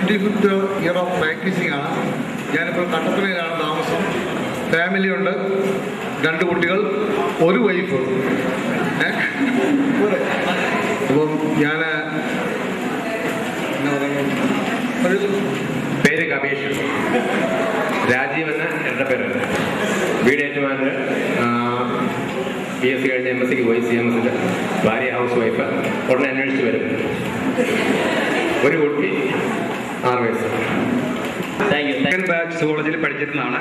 25th year of practicing ആണ്. ഞാനിപ്പോൾ കട്ടപ്പനയിലാണ് താമസം. ഫാമിലി ഉണ്ട്, 2 കുട്ടികൾ, 1 വൈഫ്. അപ്പം ഞാൻ പേര് കബീഷ്, രാജീവ് എന്ന എൻ്റെ പേര്. വീട് ഏറ്റുമാനൂർ, BSc കഴിഞ്ഞ് MSc പോയി. CMSൻ്റെ ഭാര്യ ഹൗസ് വൈഫ്, ഉടനെ അന്വേഷിച്ച് വരും. 1 കുട്ടി, 6 വയസ്സ്. സെക്കൻഡ് ബാച്ച് സുവോളജിയിൽ പഠിച്ചിരുന്നതാണ്.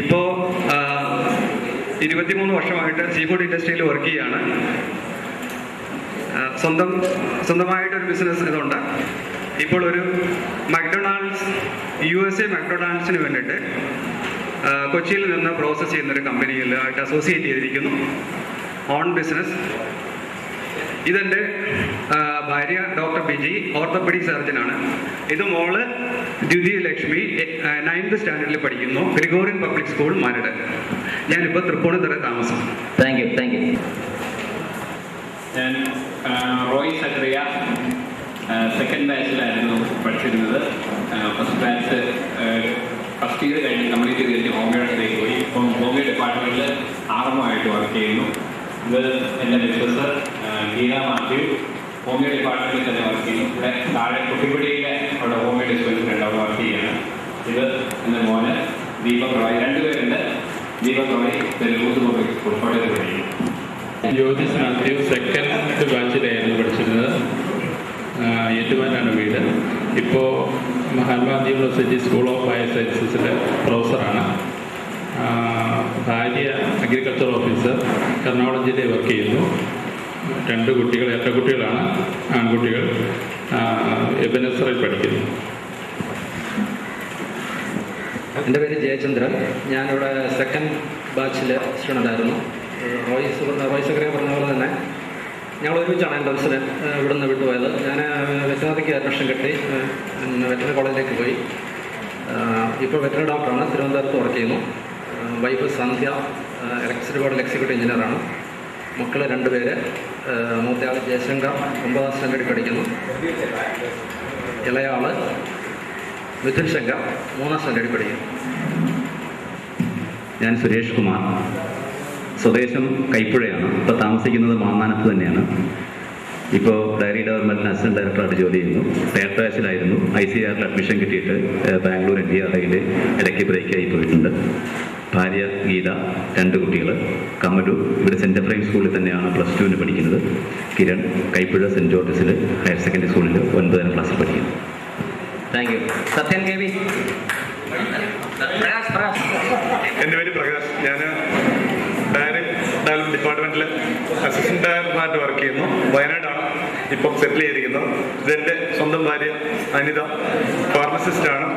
ഇപ്പോൾ 23 വർഷമായിട്ട് സീ ഫുഡ് ഇൻഡസ്ട്രിയിൽ വർക്ക് ചെയ്യുകയാണ്. സ്വന്തമായിട്ടൊരു ബിസിനസ് ഇതുണ്ട്. ഇപ്പോൾ ഒരു മക്ഡൊണാൾഡ്സ്, USA മക്ഡൊണാൾഡ്സിന് വേണ്ടിയിട്ട് കൊച്ചിയിൽ നിന്ന് പ്രോസസ്സ് ചെയ്യുന്നൊരു കമ്പനിയിലായിട്ട് അസോസിയേറ്റ് ചെയ്തിരിക്കുന്നു. Own business. ഇതെൻ്റെ ഭാര്യ ഡോക്ടർ ബിജി, ഓർത്തോപെഡിക് സർജനാണ്. ഇത് മോള് ദ്വിതീയ ലക്ഷ്മി, 9th സ്റ്റാൻഡേർഡിൽ പഠിക്കുന്നു, ഗ്രിഗോറിയൻ പബ്ലിക് സ്കൂൾ, മരട്. ഞാനിപ്പോൾ തൃപ്പൂണിത്തുറ താമസം. Thank you. ഞാൻ റോയ് സക്രിയ, സെക്കൻഡ് ബാച്ചിലായിരുന്നു പഠിച്ചിരുന്നത്. ഫസ്റ്റ് ഇയർ കഴിഞ്ഞ് കംപ്ലീറ്റ് ചെയ്തിട്ട് ഹോമിയോയിലേക്ക് പോയി. ഇപ്പം ഹോമിയോ ഡിപ്പാർട്ട്മെൻറ്റിൽ ആറമായിട്ട് വർക്ക് ചെയ്യുന്നു. ഇത് എൻ്റെ മിസ്സസ് ഗീത മാത്യു, ഹോമിയോ ഡിപ്പാർട്ട്മെൻറ്റിൽ തന്നെ വർക്ക് ചെയ്യുന്നു. ഇവിടെ താഴെ കുട്ടിപ്പടിയിലെ അവിടെ ഹോമിയോ ഡിസ്പെൻസറി അവിടെ വർക്ക് ചെയ്യുകയാണ്. ഇത് എൻ്റെ മോന് ദീപക് റോയ്, 2 പേരുണ്ട്. ദീപക് റോയ് തെലുഗു പബ്ലിക് സ്കൂൾ കോട്ടയത്ത് പഠിക്കുന്നു. ജ്യോതിസ് മാത്യു, സെക്കൻഡ് ബാച്ചിലായിരുന്നു പഠിച്ചിരുന്നത്. ഏറ്റുമാനാണ് വീട്. ഇപ്പോൾ Mahatma Gandhi university school of bio സയൻസസിലെ പ്രൊഫസറാണ്. ഭാര്യ അഗ്രികൾച്ചർ ഓഫീസർ, എറണാകുളം ജില്ലയിൽ വർക്ക് ചെയ്യുന്നു. 2 കുട്ടികൾ, ഇരട്ടക്കുട്ടികളാണ്, ആൺകുട്ടികൾ. എബനസറിൽ പഠിക്കുന്നു. എൻ്റെ പേര് ജയചന്ദ്രൻ. ഞാനിവിടെ സെക്കൻഡ് ബാച്ചിലെ സ്റ്റുഡൻ്റായിരുന്നു. റോയ് സക്രിയ പറഞ്ഞ പോലെ തന്നെ ഞങ്ങൾ ഒരുമിച്ചാണ് എൻട്രൻസിന് ഇവിടെ നിന്ന് വിട്ടുപോയത്. ഞാൻ വെറ്ററിനറിക്ക് അഡ്മിഷൻ കിട്ടി, വെറ്ററിനറി കോളേജിലേക്ക് പോയി. ഇപ്പോൾ വെറ്ററിനറി ഡോക്ടറാണ്, തിരുവനന്തപുരത്ത് വർക്ക് ചെയ്യുന്നു. വൈഫ് സന്ധ്യ ഇലക്ട്രിസിറ്റി ബോർഡിൽ എക്സിക്യൂട്ടീവ് എഞ്ചിനീയറാണ്. മക്കൾ 2 പേര്. മൂത്തയാൾ ജയശങ്കർ 9th സ്റ്റാൻഡേർഡിൽ പഠിക്കുന്നു. ഇളയാൾ മിഥുൻ ശങ്കർ 3ാം സ്റ്റാൻഡേർഡിൽ പഠിക്കുന്നു. ഞാൻ സുരേഷ് കുമാർ, സ്വദേശം കൈപ്പുഴയാണ്. ഇപ്പോൾ താമസിക്കുന്നത് മാന്നാനത്ത് തന്നെയാണ്. ഇപ്പോൾ ഡയറി ഡെവലപ്മെൻറ്റിന് അസിസ്റ്റന്റ് ഡയറക്ടറായിട്ട് ജോലി ചെയ്യുന്നു. തേർഡ് ബാച്ചിലായിരുന്നു. ICARൽ അഡ്മിഷൻ കിട്ടിയിട്ട് ബാംഗ്ലൂർ NDRIയിൽ ഇടയ്ക്ക് ബ്രേക്കായി പോയിട്ടുണ്ട്. ഭാര്യ ഗീത, 2 കുട്ടികൾ. കമലു ഇവിടെ സെൻറ് എഫ്രൈം സ്കൂളിൽ തന്നെയാണ് +2 പഠിക്കുന്നത്. കിരൺ കൈപ്പുഴ സെൻറ് ജോർജസിൽ ഹയർ സെക്കൻഡറി സ്കൂളിൽ 9ാം ക്ലാസ്സിൽ പഠിക്കുന്നു. Thank you. Sathyan K V. എൻ്റെ പേര് പ്രകാശ്. ഞാൻ ഡയറി ഡെവലപ്മെൻറ്റ് ഡിപ്പാർട്ട്മെൻറ്റിൽ അസിസ്റ്റന്റ് ഡയറക്ടറായിട്ട് വർക്ക് ചെയ്യുന്നു. വയനാടാണ് ഇപ്പം സെറ്റിൽ ചെയ്തിരിക്കുന്നത്. ഇതെൻ്റെ സ്വന്തം ഭാര്യ അനിത, ഫാർമസിസ്റ്റാണ്.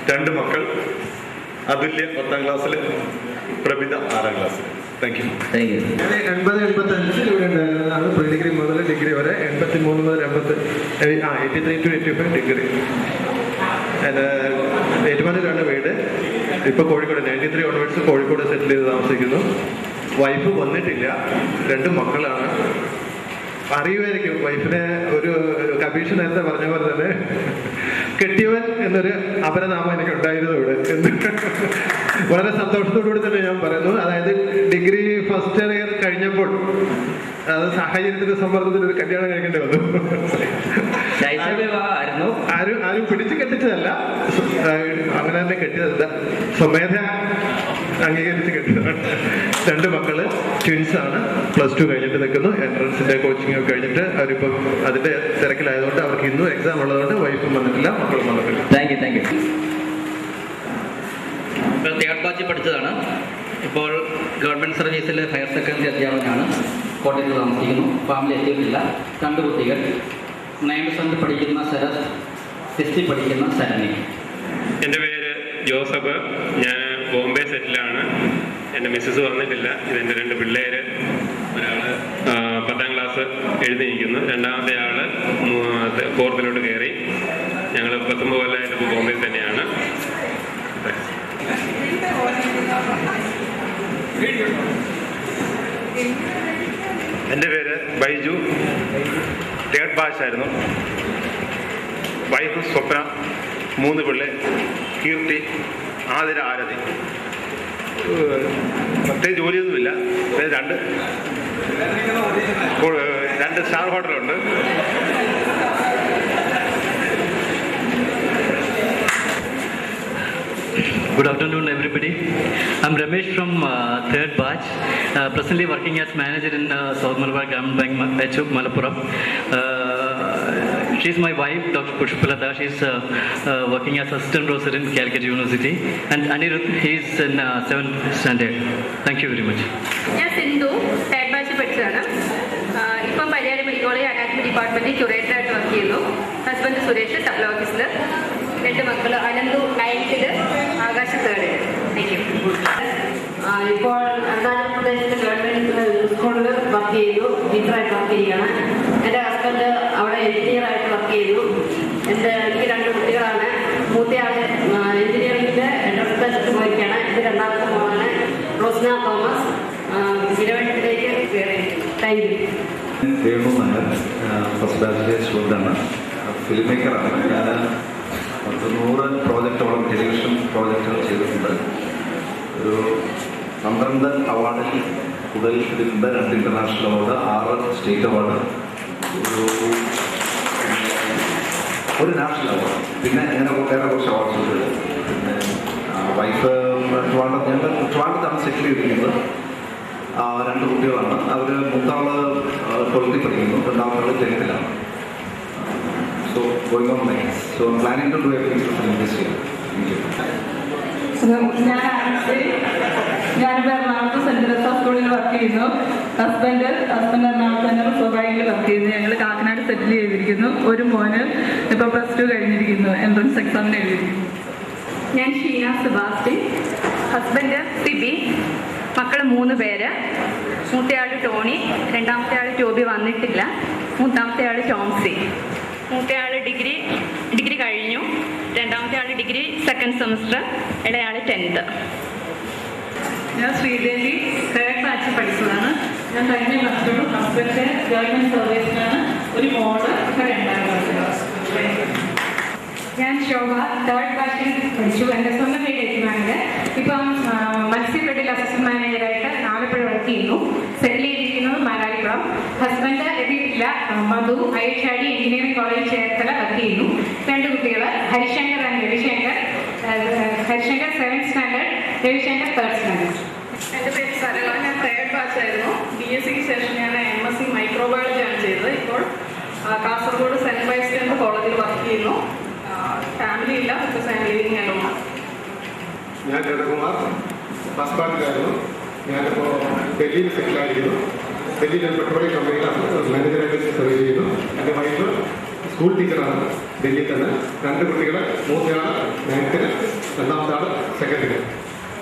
2 മക്കൾ. അതുല്യ 10ാം ക്ലാസ്സിൽ, പ്രഭിത 6ാം ക്ലാസ്സിൽ. Thank you. 80-85 ഇവിടെ ഉണ്ടായിരുന്നതാണ്. പ്രീ ഡിഗ്രി മുതൽ ഡിഗ്രി വരെ. 83 മുതൽ 83 to 85 ഡിഗ്രി. ഏറ്റുമാനൂരാണ് വീട്. ഇപ്പോൾ കോഴിക്കോട് 93 ഓൺവേർഡ്സ് കോഴിക്കോട് സെറ്റിൽ ചെയ്ത് താമസിക്കുന്നു. വൈഫ് വന്നിട്ടില്ല. 2 മക്കളാണ്. അറിയുമായിരിക്കും വൈഫിനെ. ഒരു കബീഷ് നേരത്തെ പറഞ്ഞ പോലെ തന്നെ കെട്ടിയവൻ എന്നൊരു അപരനാമം എനിക്ക് ഉണ്ടായിരുന്നു ഇവിടെ. വളരെ സന്തോഷത്തോടുകൂടി തന്നെ ഞാൻ പറയുന്നു. അതായത് ഡിഗ്രി ഫസ്റ്റ് ഇയർ കഴിഞ്ഞപ്പോൾ അത് സാഹചര്യത്തിന്റെ സമ്മർദ്ദത്തിൽ ഒരു കല്യാണം കഴിക്കേണ്ടി വന്നു. ആരും പിടിച്ചു കെട്ടിച്ചതല്ല, അങ്ങനെ തന്നെ കെട്ടിയതല്ല, സ്വമേധ അംഗീകരിച്ച് കെട്ടിയതാണ്. 2 മക്കള് ട്വിൻസാണ്. +2 കഴിഞ്ഞിട്ട് നിൽക്കുന്നു. എൻട്രൻസിന്റെ കോച്ചിങ് ഒക്കെ കഴിഞ്ഞിട്ട് അവരിപ്പം അതിന്റെ തിരക്കിലായതുകൊണ്ട് അവർക്ക് ഇന്നും എക്സാം ഉള്ളതുകൊണ്ട് വൈഫും വന്നിട്ടില്ല, മക്കളും വന്നിട്ടില്ല. Thank you. ഇപ്പോൾ തേർഡ് ബാച്ച് പഠിച്ചതാണ്. ഇപ്പോൾ ഗവൺമെൻറ് സർവീസിൽ ഹയർ സെക്കൻഡറി അധ്യാപകനാണ്. കോട്ടയത്ത് താമസിക്കുന്നു. ഫാമിലി എത്തിയിട്ടില്ല. 2 കുട്ടികൾ. 9th പഠിക്കുന്ന ശരത്, 6th പഠിക്കുന്ന ശരണി. എൻ്റെ പേര് ജോസഫ്. ഞാൻ ബോംബെ സെറ്റിലാണ്. എൻ്റെ മിസ്സസ് വന്നിട്ടില്ല. ഇതെൻ്റെ 2 പിള്ളേർ. ഒരാൾ 10ാം ക്ലാസ് എഴുതിയിരിക്കുന്നു. രണ്ടാമത്തെ ആൾ 4th കയറി. ഞങ്ങൾ 19 കൊല്ലമായിട്ട് ഇപ്പോൾ ബോംബെ തന്നെയാണ്. എൻ്റെ പേര് ബൈജു. തേർഡ് ബാച്ചായിരുന്നു. വൈഫ് സ്വപ്ന, 3 പിള്ളേർ. കീർത്തി, ആതിര, ആരതി. പ്രത്യേകിച്ച് ജോലിയൊന്നുമില്ല. 2 star ഹോട്ടലുണ്ട്. Good afternoon, everybody. I'm Ramesh from 3rd batch, presently working as manager in South Malabar Gramin Bank, Malappuram. She's my wife, Dr. Pushpalata. She's working as assistant professor in Calicut University. And Anirudh, he's in 7th standard. Thank you very much. ഞാൻ Sindhu, 3rd batch പഠിച്ചതാണ്. ഇപ്പം Pariyaram medical college anatomy ഡിപ്പാർട്ട്മെൻറ്റിൽ ക്യൂറേറ്ററായിട്ട് work ചെയ്യുന്നു. Husband Suresh, supply ഓഫീസിൽ. 2 മക്കൾ. Ananthu 9th, Akash 3rd. Thank you. ഇപ്പോൾ അരുണാചൽ പ്രദേശിലെ government സ്കൂളിൽ വർക്ക് ചെയ്യുന്നു. ടീച്ചറായിട്ട് വർക്ക് ചെയ്യുകയാണ്. എൻ്റെ ഹസ്ബൻഡ് അവിടെ എഞ്ചിനീയറായിട്ട് വർക്ക് ചെയ്യുന്നു. എനിക്ക് 2 കുട്ടികളാണ്. മൂത്തയാൾ എഞ്ചിനീയറിംഗിൻ്റെ എൻട്രൻസ് ടെസ്റ്റ് പോയിരിക്കുകയാണ്. എൻ്റെ 2ാമത്തെ മോളാണ് റോസ്ന തോമസ്. വിരവനത്തിലേക്ക് കയറി. Thank you. Venu Nair, first ബാച്ചിലെ സ്റ്റുഡൻ്റാണ്. ഫിലിം മേക്കറാണ്. ഞാൻ 100 പ്രോജക്റ്റോളം ടെലിവിഷൻ പ്രോജക്റ്റുകൾ ചെയ്തിട്ടുണ്ട്. ഒരു 12 അവാർഡിൽ കൂടുതൽ ഇതിലുണ്ട്. 2 ഇൻ്റർനാഷണൽ അവാർഡ്, 6 സ്റ്റേറ്റ് അവാർഡ്, ഒരു നാഷണൽ അവാർഡ്, പിന്നെ അങ്ങനെ വേറെ കുറച്ച് അവാർഡ്സ് ഉണ്ട്. പിന്നെ വൈഫ് ട്രിവാൻഡ്രത്താണ് സെറ്റിൽ ചെയ്തിരിക്കുന്നത്. 2 കുട്ടികളാണ്. അവർ മൂത്താള് 12th പഠിക്കുന്നു, 2ാമത്തെ 10th. So going on like this. So I'm planning to do everything to film this year. Thank you. ഞാനിപ്പോൾ എറണാകുളത്ത് സെൻറ് തെരേസാ സ്കൂളിൽ വർക്ക് ചെയ്യുന്നു. ഹസ്ബൻഡ് എറണാകുളത്ത് തന്നെ സ്വാഭാവികയിൽ വർക്ക് ചെയ്യുന്നു. ഞങ്ങൾ കാക്കനാട് സെറ്റിൽ ചെയ്തിരിക്കുന്നു. ഒരു മോന് ഇപ്പോൾ +2 കഴിഞ്ഞിരിക്കുന്നു. എൻട്രൻസ് എക്സാമിന് എഴുതിയിരിക്കുന്നു. ഞാൻ ഷീന സെബാസ്റ്റ്യൻ. ഹസ്ബൻഡ് സിബി. മക്കൾ 3 പേര്. മൂത്തയാൾ ടോണി, 2ാമത്തെ ആൾ ടോബി വന്നിട്ടില്ല, 3ാമത്തെ ആൾ ചോംസി. മൂത്തയാൾ ഡിഗ്രി കഴിഞ്ഞു. 2ാമത്തെ ആൾ ഡിഗ്രി 2nd സെമസ്റ്റർ. ഇളയാൾ 10th. ഞാൻ ശ്രീദേവി, 3rd batch പഠിച്ചതാണ്. ഞാൻ കഴിഞ്ഞ +2. ഹസ്ബൻഡ് ഗവൺമെൻറ് സർവീസിലാണ്. ഒരു മോള് ഇപ്പോൾ 2ാം ക്ലാസ്സിലാണ്. ഞാൻ ശോഭ, 3rd batch പഠിച്ചു. എൻ്റെ സ്വന്തം വീട് ഏറ്റുമാനൂർ. ഇപ്പം മത്സ്യഫെഡിൽ അസിസ്റ്റന്റ് മാനേജറായിട്ട് ആലപ്പുഴ വർക്ക് ചെയ്യുന്നു. സെറ്റിൽ ചെയ്തിരിക്കുന്നത് മാരാരിപ്പുറം. ഹസ്ബൻഡ് എത്തിയിട്ടില്ല. മധു അയ്യച്ചാടി എഞ്ചിനീയറിംഗ് കോളേജ് ചേർത്തല വർക്ക് ചെയ്യുന്നു. 2 കുട്ടികൾ Harishankar and Ravishankar. Harishankar 7th standard, Ravishankar 3rd standard. എൻ്റെ പേര് സരള. ഞാൻ 3rd ബാച്ചായിരുന്നു. BSc ശേഷം ഞാൻ MSc മൈക്രോബയോളജിയാണ് ചെയ്തത്. ഇപ്പോൾ കാസർഗോഡ് സെൻറ്റ് വൈസ്റ്റാൻഡ് കോളേജിൽ വർക്ക് ചെയ്യുന്നു. ഫാമിലി ഇല്ല, because I M living alone. ഞാൻ രതകുമാർ, ഫസ്റ്റ് ബാച്ചിലായിരുന്നു. ഞാനിപ്പോൾ ഡൽഹിയിൽ സെറ്റിലായിരിക്കുന്നു. ഡൽഹിയിൽ ഒരു പെട്രോളിയം കമ്പനിയിലാണ് മാനേജറായിട്ട് സർവീസ് ചെയ്യുന്നു. എൻ്റെ വൈഫ് സ്കൂൾ ടീച്ചറാണ് ഡൽഹിയിൽ തന്നെ. 2 കുട്ടികൾ, മൂത്തയാൾ 9th, രണ്ടാമത്തെ ആൾ 2nd.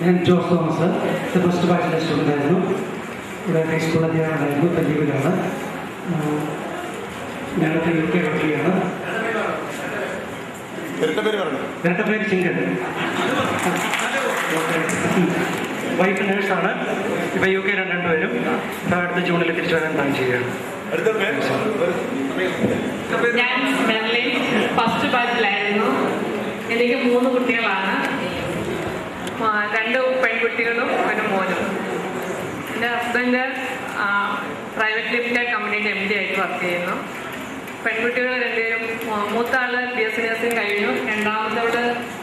ഞാൻ ജോസ് തോമസ്, ഫസ്റ്റ് ബാച്ചിലെ സ്റ്റുഡൻ്റ് ആയിരുന്നു. ഇവിടെ ഹൈസ്കൂൾ അധ്യാപകനായിരുന്നു. ഇപ്പം ലീവിലാണ്. ഞാനൊക്കെ UK വക്കീലാണ്. ഇരട്ട പേര് ചിങ്കൻ. വൈഫ് നേഴ്സാണ്. ഇപ്പം UK 2 പേരും. അടുത്ത ജൂണിൽ തിരിച്ചു വരാൻ പ്ലാൻ ചെയ്യുകയാണ്. ഞാൻ മെർലിൻ, ഫസ്റ്റ് ബാച്ചിലായിരുന്നു. എനിക്ക് 3 കുട്ടികളാണ്. 2 പെൺകുട്ടികളും 1 മോനും. എൻ്റെ ഹസ്ബൻഡ് പ്രൈവറ്റ് ലിമിറ്റഡ് കമ്പനിയുടെ MD ആയിട്ട് വർക്ക് ചെയ്യുന്നു. പെൺകുട്ടികൾ 2 പേരും, മൂത്ത ആള് BSc നഴ്സിംഗ് കഴിഞ്ഞു, രണ്ടാമത്തോട്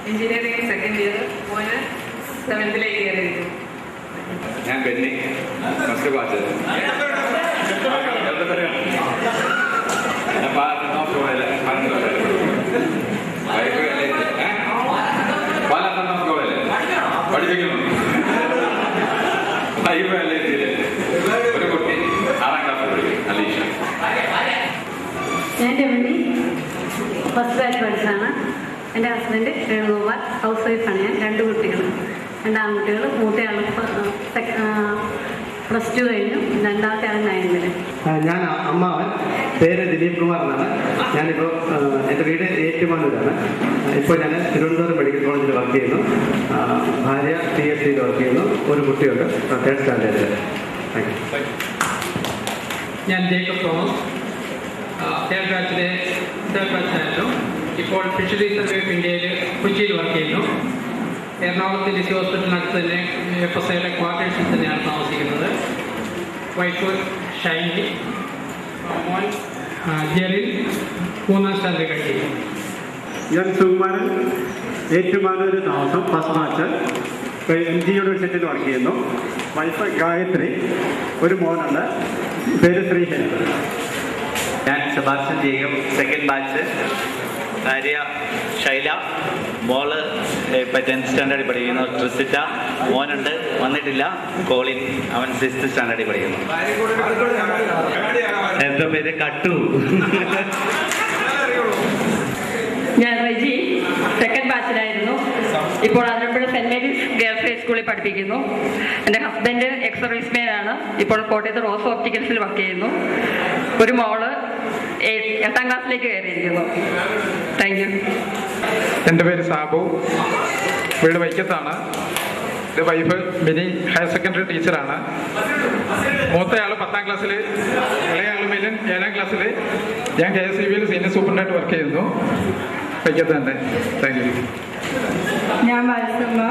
എഞ്ചിനീയറിംഗ് 2nd ഇയർ, മോന് 7th കയറിയിരിക്കുന്നു. ഞാൻ ബെന്നി, ഫസ്റ്റ് ബാച്ച്. പഠിപ്പിക്കുന്നു. ഒരു കുട്ടി 6ാം ക്ലാസ് പഠിക്കും, അലീഷ. ഞാൻ രമണി, ഫസ്റ്റ് ബാച്ച് പഠിച്ചാണ്. എൻ്റെ ഹസ്ബൻഡ് വേണുഗോപാൽ, ഹൗസ് വൈഫാണ് ഞാൻ. 2 കുട്ടികൾ, 2 ആൺകുട്ടികൾ. മൂത്തയാൾ +2 കഴിഞ്ഞു, രണ്ടാമത്തെ ആൾ 9th. ഞാൻ അമ്മാവൻ, പേര് ദിലീപ് കുമാർ എന്നാണ്. ഞാനിപ്പോൾ എൻ്റെ വീട് ഏറ്റുമാനൂരാണ്. ഇപ്പോൾ ഞാൻ തിരുവനന്തപുരം മെഡിക്കൽ കോളേജിൽ വർക്ക് ചെയ്യുന്നു. ഭാര്യ PSCയിൽ വർക്ക് ചെയ്യുന്നു. ഒരു കുട്ടിയുണ്ട്, 3rd സ്റ്റാൻഡേർഡിൽ. Thank you. ഞാൻ ജേക്കബ് തോമസ്, 3rd ബാച്ചായിരുന്നു. ഇപ്പോൾ ഫിഷറീസ് സർവേ ഓഫ് ഇന്ത്യയിൽ കൊച്ചിയിൽ വർക്ക് ചെയ്യുന്നു. എറണാകുളത്ത് ലിസി ഹോസ്പിറ്റലിനടുത്ത് തന്നെ FSIയുടെ ക്വാർട്ടേഴ്സിൽ തന്നെയാണ് താമസിക്കുന്നത്. വൈഫ് ഷൈനി, മോൻ ജെറിൻ 3ാം സ്റ്റാൻഡേർഡ് കഴിയും. ഞാൻ സുകുമാരൻ, ഏറ്റുമാനൂർ താമസം, ഫസ്റ്റ് ബാച്ച്. MG യൂണിവേഴ്സിറ്റിയിൽ വർക്ക് ചെയ്യുന്നു. വൈഫ് ഗായത്രി, ഒരു മോനുണ്ട്, പേര് ശ്രീഹരി. ഞാൻ സെബാസ്റ്റ്യൻ ജേക്കബ്, 2nd ബാച്ച്. ഭാര്യ ശൈല, മോള് ഇപ്പം 10th സ്റ്റാൻഡേർഡിൽ പഠിക്കുന്നു, ട്രിസിറ്റ. മോനുണ്ട്, വന്നിട്ടില്ല, കോളിൻ, അവൻ 6th സ്റ്റാൻഡേർഡിൽ പഠിക്കുന്നു. എൻ്റെ പേര് കട്ടു. ഞാൻ റെജി, 2nd ബാച്ചിലായിരുന്നു. ഇപ്പോൾ അതിരപ്പുഴ സെൻറ് മേരീസ് ഗേൾസ് ഹൈസ്കൂളിൽ പഠിപ്പിക്കുന്നു. എൻ്റെ ഹസ്ബൻഡ് എക്സ് സർവീസ്മാനാണ്. ഇപ്പോൾ കോട്ടയത്ത് റോസ് ഓപ്റ്റിക്കൽസിൽ വർക്ക് ചെയ്യുന്നു. ഒരു മോള് 8ാം ക്ലാസ്സിലേക്ക് കയറിയിരിക്കുന്നു. Thank you. എൻ്റെ പേര് സാബു, വീട് വൈക്കത്താണ്. എൻ്റെ വൈഫ് മിനി, ഹയർ സെക്കൻഡറി ടീച്ചറാണ്. മൂത്തയാൾ 10ാം ക്ലാസ്സിൽ, ഇളയാൾ മിലൻ 7ാം ക്ലാസ്സിൽ. ഞാൻ KSEBയിൽ സീനിയർ സൂപ്രണ്ടായിട്ട് വർക്ക് ചെയ്യുന്നു, വൈക്കത്ത് തന്നെ. Thank you. ഞാൻ മത്സമ്മ,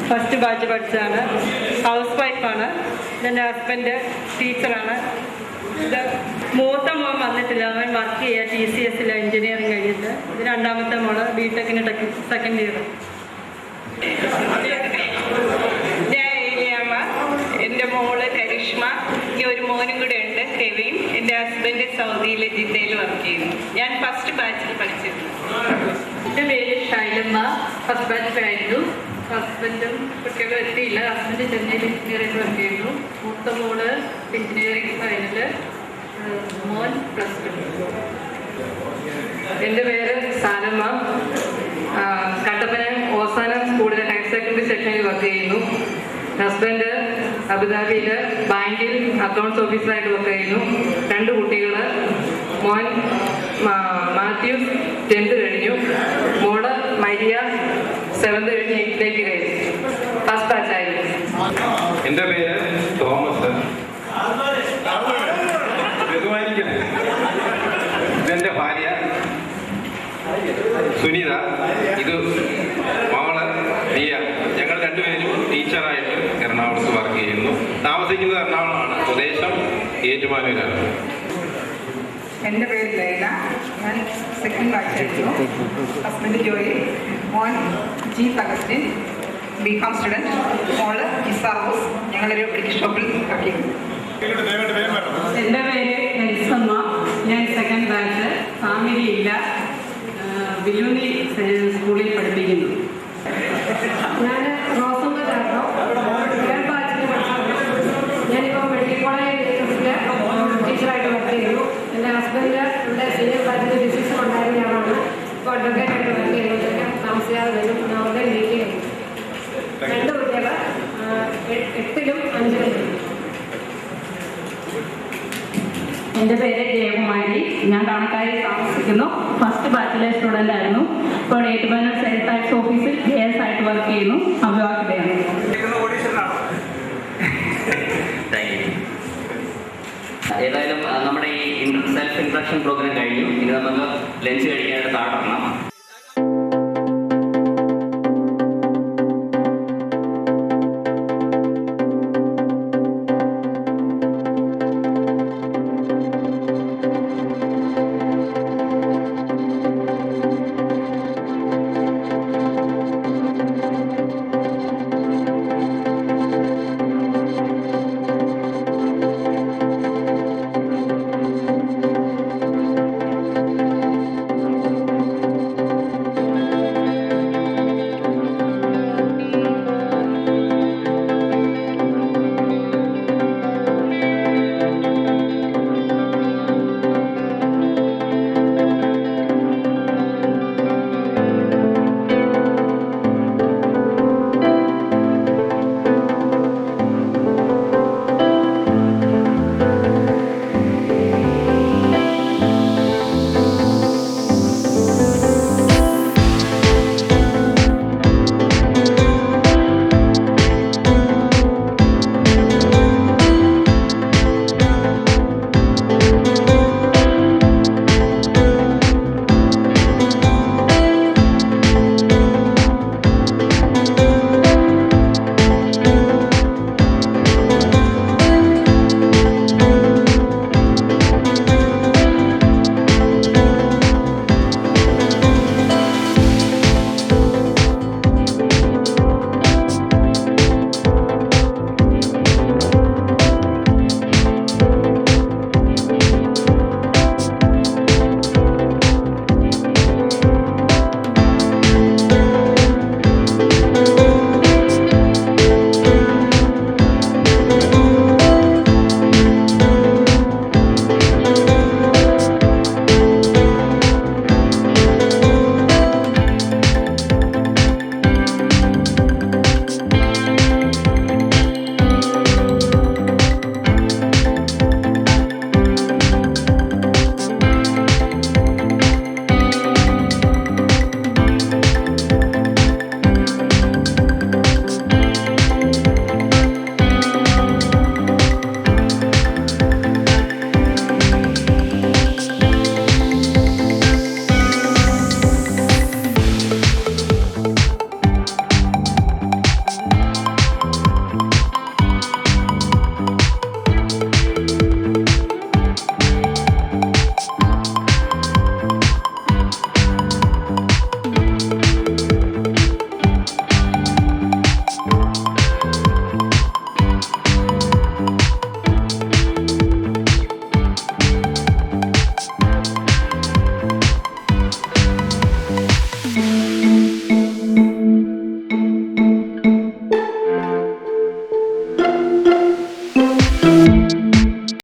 ഫസ്റ്റ് ബാച്ച് പഠിച്ചതാണ്. ഹൗസ് വൈഫാണ്. എൻ്റെ ഹസ്ബൻഡ് ടീച്ചറാണ്. ഇത് മൂത്ത മോൻ വന്നിട്ടില്ല, അവൻ വർക്ക് ചെയ്യുക TCSൽ എഞ്ചിനീയറിംഗ് കഴിഞ്ഞിട്ട്. ഇത് രണ്ടാമത്തെ മോള് BTechന് 2nd ഇയർ. ഞാൻ ഏലിയാമ്മ, എൻ്റെ മോള് കരിഷ്മ, ഇനി ഒരു മോനും കൂടെ ഉണ്ട്, കെവിൻ. എൻ്റെ ഹസ്ബൻഡ് സൗദിയിൽ ജിദ്ദയിൽ വർക്ക് ചെയ്യുന്നു. ഞാൻ ഫസ്റ്റ് ബാച്ചിൽ പഠിച്ചിരുന്നു. എൻ്റെ പേര് ഷൈലമ്മ, ഫസ്റ്റ് ബാച്ചിലായിരുന്നു. ഹസ്ബൻഡും കുട്ടികളും എത്തിയില്ല. ഹസ്ബൻഡ് ചെന്നൈയിൽ എഞ്ചിനീയറിംഗ് വർക്ക് ചെയ്യുന്നു. മൂത്ത മോള് എഞ്ചിനീയറിംഗ് ഫൈനല്, മോൻ +2. എൻ്റെ പേര് സാനമ്മ, കട്ടപ്പന ഓസാന സ്കൂളിലെ ഹയർ സെക്കൻഡറി സെക്ഷനിൽ വർക്ക് ചെയ്യുന്നു. ഹസ്ബൻഡ് അബുദാബിയിൽ ബാങ്കിൽ അക്കൗണ്ട്സ് ഓഫീസറായിട്ട് വർക്ക് ചെയ്യുന്നു. 2 കുട്ടികൾ, മോൻ മാത്യൂസ് 10th കഴിഞ്ഞു, മോള് മരിയ 7th കഴിഞ്ഞ് 8th കയറി. ഫസ്റ്റ് ബാച്ചായിരുന്നു. എൻ്റെ പേര് തോമസ്. ഇതെൻ്റെ ഭാര്യ സുനിത, ഇത് മകള് റിയ. ഞങ്ങൾ 2 പേരും ടീച്ചറായിട്ട് എറണാകുളത്ത് വർക്ക് ചെയ്യുന്നു. താമസിക്കുന്നത് എറണാകുളമാണ്, സ്വദേശം ഏറ്റുമാനൂരാണ്. എൻ്റെ പേര് ലൈല, ഞാൻ സെക്കൻഡ് ബാച്ചായിരുന്നു. ഹസ്ബൻഡ് ജോയി, മോൻ ജി അഗസ്റ്റിൻ, ബികോം സ്റ്റുഡൻറ്റ്, മോള് ഇസാറോസ്. ഞങ്ങളൊരു ബ്രിട്ടീഷ് ഷോപ്പിൽ വർക്ക് ചെയ്യുന്നു. എൻ്റെ പേര് എൽസമ്മ, ഞാൻ സെക്കൻഡ് ബാച്ച്, ഫാമിലി ഇല്ല, ബിലൂനി സ്കൂളിൽ പഠിപ്പിക്കുന്നു. ഞാൻ റോസമ്മ ചാട്ടോ, തേർഡ് ബാച്ചിൽ പഠിക്കുന്നു. ഞാനിപ്പോൾ മെഡിക്കൽ കോളേജ് ടീച്ചറായിട്ട് വർക്ക് ചെയ്യുന്നു. എൻ്റെ ഹസ്ബൻഡ് ഇവിടെ സീനിയർ ബാച്ചിൽ ഡിസിഷൻ ഉണ്ടായിരുന്ന ആളാണ്. ഇപ്പോൾ അഡ്വക്കേറ്റായിട്ട് വർക്ക് ചെയ്യുന്നതൊക്കെ താമസിയാതെ വരും. അവരുടെ മീറ്റിംഗ് കഴിഞ്ഞു. 2 കുട്ടികൾ 8ലും 5ലും. എൻ്റെ പേര് ജയകുമാരി, ഞാൻ കണക്കായി താമസിക്കുന്നു. ഫസ്റ്റ് ബാച്ചിലർ സ്റ്റുഡൻ്റ് ആയിരുന്നു. ഇപ്പോൾ ഏറ്റുമാനൂർ സെയിൽസ് ടാക്സ് ഓഫീസിൽ GS ആയിട്ട് വർക്ക് ചെയ്യുന്നു. അവിവാഹിതയാണ്. ഏതായാലും നമ്മുടെ ഈ സെൽഫ് ഇൻട്രഡക്ഷൻ പ്രോഗ്രാം കഴിഞ്ഞു. ഇനി നമുക്ക് ലഞ്ച് കഴിക്കാനായിട്ട് താഴണം.